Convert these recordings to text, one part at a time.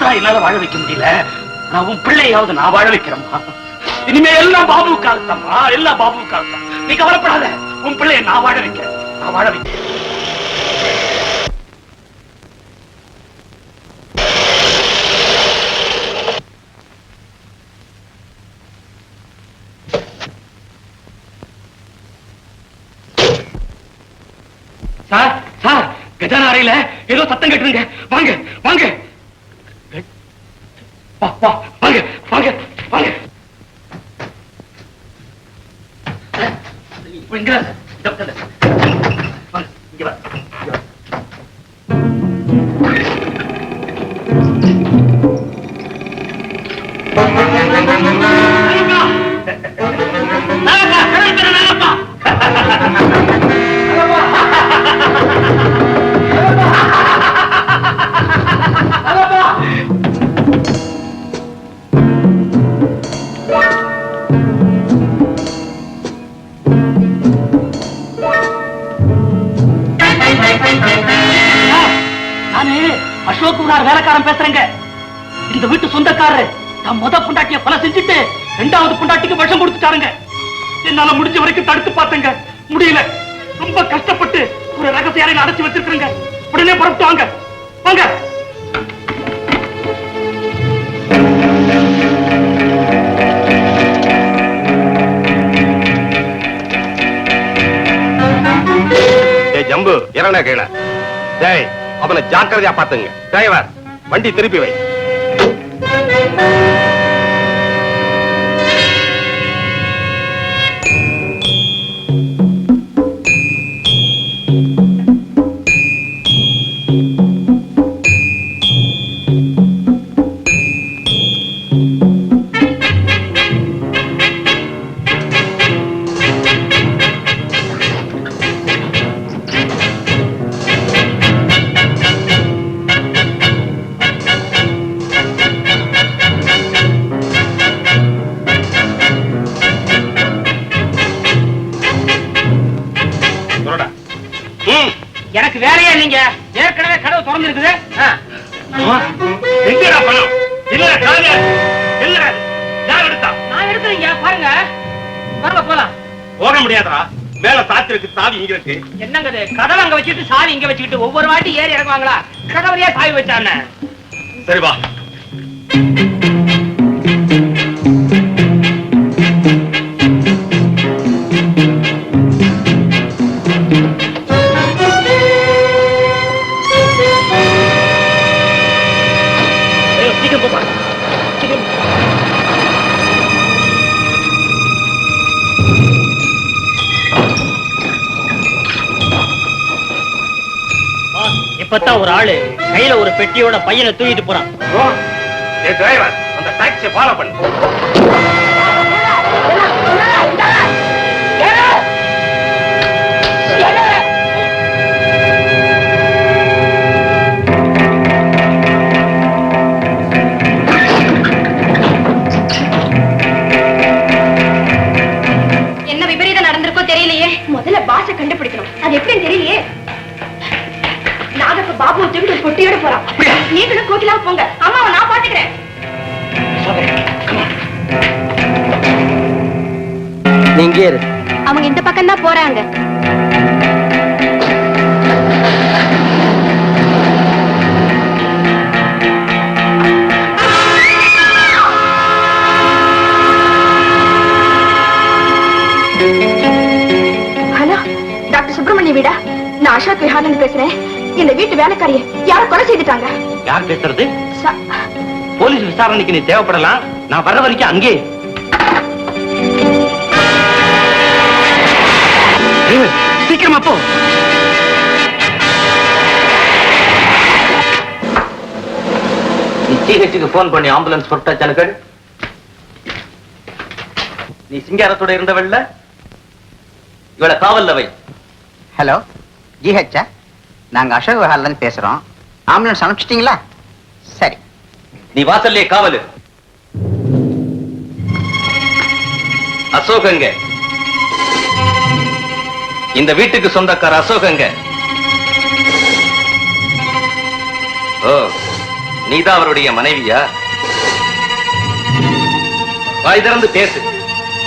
தான் என்னால வாழ வைக்க முடியல. நான் உன் பிள்ளையாவது நான் வாழ வைக்கிறேம்மா. இனிமே எல்லாம் பாபுவுக்காகத்தாம்மா, எல்லாம் பாபுவுக்காகத்தான். நீ கவலைப்படாத, உன் பிள்ளைய நான் வாழ வைக்கிறேன், நான் வாழ வைக்கிறேன். சார் சார், கஜானா அறையில ஏதோ சத்தம் கேட்டுருங்க. வாங்க வாங்க வாங்க வாங்க வாங்க. இங்க வா. அசோக் வேலைக்காரன் பேசுறேங்க. இந்த வீட்டு சொந்தக்காரரு தம் முத புண்டாட்டிய கொலை செஞ்சுட்டு இரண்டாவது புண்டாட்டிக்கு விஷம் கொடுத்துட்டாருங்க. என்னால முடிஞ்ச வரைக்கும் தடுத்து பார்த்தேங்க, முடியல. ரொம்ப கஷ்டப்பட்டு ஒரு ரகசிய அறையில் அடைச்சு வச்சிருக்கிறேங்க. உடனே புறப்பட்டு வாங்க வாங்க. ஜம்பு இறன கீழே. டேய், அவனை ஜாக்கிரதையா பாத்துங்க. டிரைவர், வண்டி திருப்பி வை. எனக்கு வேலையே இல்லைங்க, ஏற்கனவே கதவு திறந்து இருக்குது. நான் எடுத்துறீங்க பாருங்க, வாங்க போலாம். போக முடியாதா? மேல சாத்திருக்கு, சாவி இங்க இருக்கு. என்னங்க கதவை அங்க வச்சுட்டு சாவி இங்க வச்சுக்கிட்டு ஒவ்வொரு வாட்டி ஏறி இறங்குவாங்களா? கதவுலயே சாவி வச்சானே. சரி வா. இப்பதான் ஒரு ஆளு கையில ஒரு பெட்டியோட பையனை தூக்கிட்டு போறான். டிரைவர், அந்த டாக்ஸியை ஃபாலோ பண்ணு. என்ன விபரீதம் நடந்திருக்கோ தெரியலையே. முதல்ல பாச கண்டுபிடிக்கணும். அது எப்படின்னு தெரியலையே. நாகப்ப பாபு தூக்கிட்டு பொட்டியோட போறான். நீங்களும் கோகிலா போங்க, அம்மாவை நான் பாத்துக்கிறேன். நீங்க அவங்க இந்த பக்கம் தான் போறாங்க. ஹலோ, டாக்டர் சுப்பிரமணிய வீடா? நான் அசோக் விஹார்ல பேசுறேன். இந்த வீட்டு வேலைக்காரிய யாரும் கொலை செய்துட்டாங்க. யார் பேசுறது? போலீஸ் விசாரணைக்கு நீ தேவைப்படலாம். நான் வர்ற வரைக்கும் அங்கே சீக்கிரமா போ. நீ ஜிஹெச்சுக்கு போன் பண்ணி ஆம்புலன்ஸ் பொறுத்தாச்சானுக்கள். நீ சிங்காரத்தோட இருந்தவள்ல இவளை காவல்ல வை. ஹலோ, ஜிஹெச்சா? நாங்க அசோக் விஹார்ல இருந்து பேசுறோம். ஆம்புலன்ஸ் அனுப்பிச்சிட்டீங்களா? சரி. நீ வாசல்லே காவலு. அசோகங்க, இந்த வீட்டுக்கு சொந்தக்கார அசோகங்க. ஓ, நீதான் அவருடைய மனைவியா? வாய் திறந்து பேசு.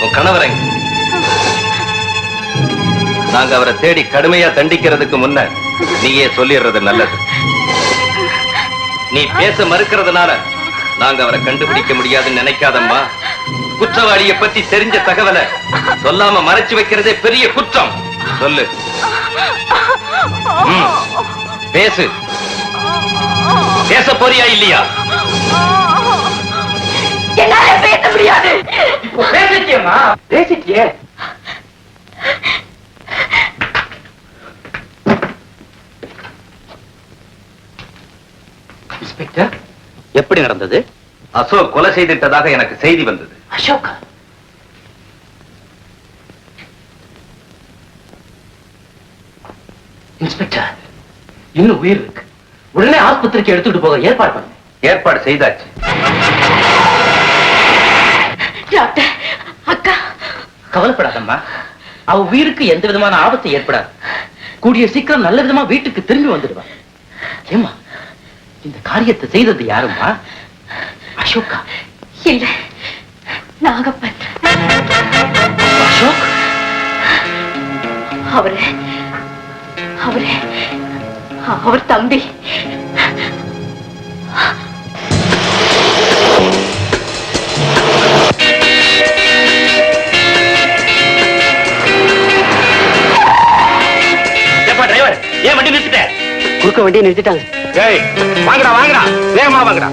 உன் கணவர் எங்க? நாங்க அவரை தேடி கடுமையா தண்டிக்கிறதுக்கு முன்ன நீயே சொல்லிடுறது நல்லது. நீ பேச மறுக்கிறதுனால நாங்க அவரை கண்டுபிடிக்க முடியாதுன்னு நினைக்காதம்மா. குற்றவாளியை பத்தி தெரிஞ்ச தகவலை சொல்லாம மறைச்சு வைக்கிறதே பெரிய குற்றம். சொல்லு. பேசு. பேச போறியா இல்லையா? என்னால பேச முடியாது. பேசிட்டியம்மா, பேசிட்டியே. இன்ஸ்பெக்டர், எப்படி நடந்தது? அசோக் கொலை செய்திட்டதாக எனக்கு செய்தி வந்தது. அசோக் இன்ஸ்பெக்டர், இன்னும் உயிர் இருக்கு. உடனே ஆஸ்பத்திரிக்கு எடுத்துட்டு போக ஏற்பாடு பண்ணுங்க. ஏற்பாடு செய்தாச்சு. டாக்டர், அக்கா. கவலைப்படாதம்மா, அவ உயிருக்கு எந்த விதமான ஆபத்து ஏற்படாது. கூடிய சீக்கிரம் நல்ல விதமா வீட்டுக்கு திரும்பி வந்துடுவா. ஏமா, இந்த காரியத்தை செய்தது யாருமா? அசோகா? இல்ல, நாகப்பன். அசோக்? அவர் தம்பி. டிரைவர், ஏன் வண்டி நிறுத்திட்ட? குறுக்க வண்டியை நிறுத்திட்டாங்க. ஏய், வாங்கடா வாங்கடா, வேகமா வாங்கடா.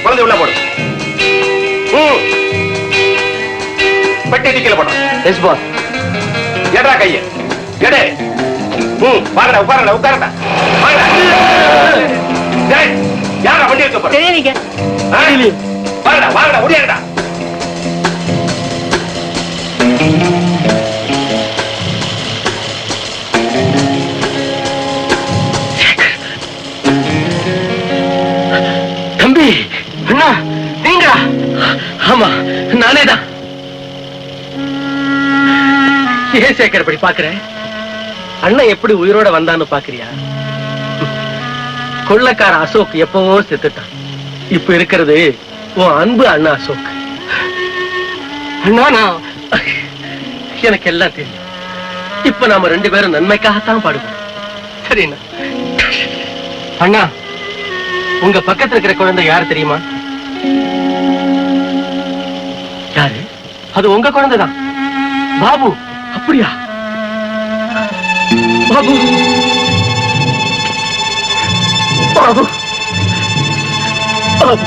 குழந்தை உள்ள போடு. பெட்டி கீழே போடும். Yes boss. எடா கைய எடு. வாங்கடா, உட்காரடா உட்காரடா. யாரா வண்டி எடுக்க போற? தெரியலீங்க. வாங்கடா வாங்கடா, ஓடியாங்கடா. தம்பி, அண்ணா, நீங்களா? ஆமா, நானேதான். ஏன் சேகர் இப்படி பாக்குறேன்? அண்ணன் எப்படி உயிரோட வந்தான்னு பாக்குறியா? கொள்ளக்கார அசோக் எப்பவோ செத்துட்டான். இப்ப இருக்கிறது உன் அன்பு அண்ணா அசோக். அண்ணா, எனக்கு எல்லாம் தெரியும். இப்ப நாம 2 பேரும் நன்மைக்காகத்தான் பாடுபோம். சரிண்ணா. அண்ணா, உங்க பக்கத்துல இருக்கிற குழந்தை யாரு தெரியுமா? யாரு? அது உங்க குழந்தைதான், பாபு. அப்படியா? பாபு, பாபு, பாபு.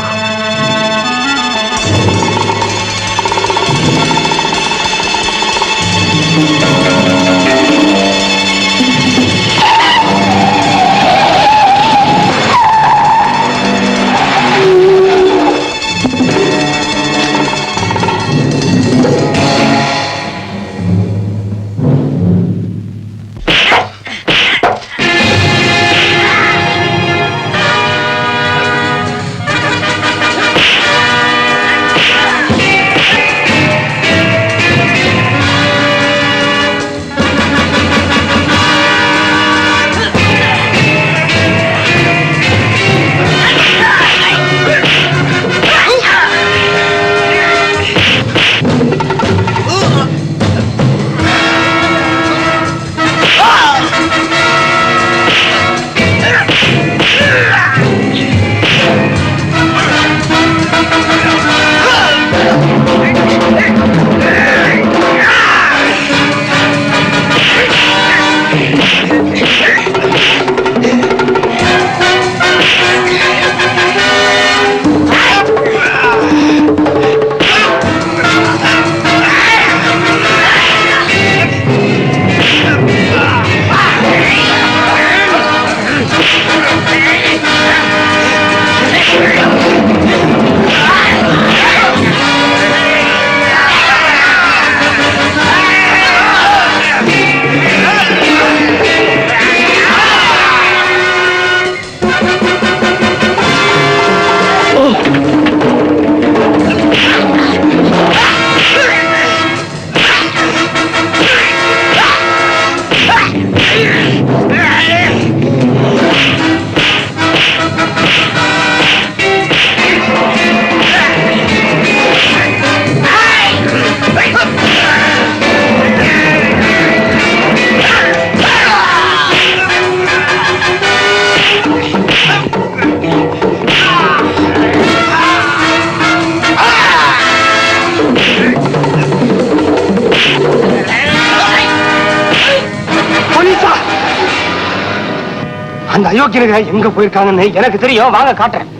அந்த அயோக்கியர்கள் எங்க போயிருக்காங்கன்னு எனக்கு தெரியும், வாங்க காட்டுறேன்.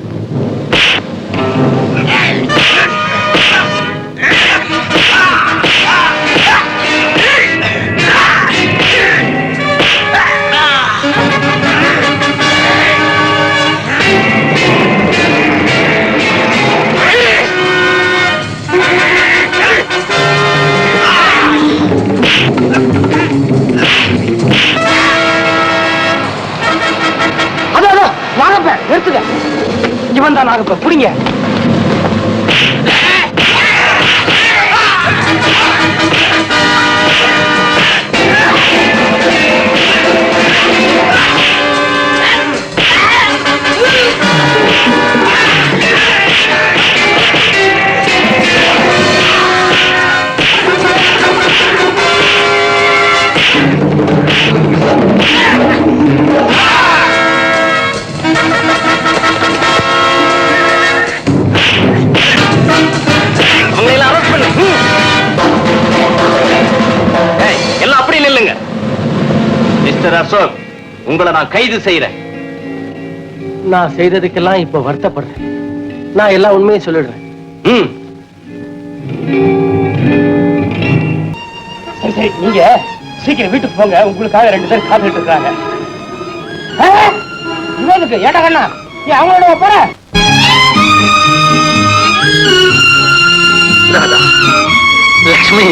நாகப்ப நிறுத்துங்க, இவன் தான் நாகப்ப, புடிங்க. எல்லாம் அப்படி நில்லுங்க. மிஸ்டர் அசோக், உங்களை நான் கைது செய்யறேன். நான் செய்ததுக்கெல்லாம் இப்ப வருத்தப்படுறேன். நான் எல்லா உண்மையும் சொல்லிடுறேன். சரி சரி, நீங்க சீக்கிரம் வீட்டுக்கு போங்க, உங்களுக்காக 2 பேர் காத்துட்டு இருக்காங்க. இவனுக்கு ஏட்டா கண்ணா, நீ அவங்களோட போற. லட்சுமி,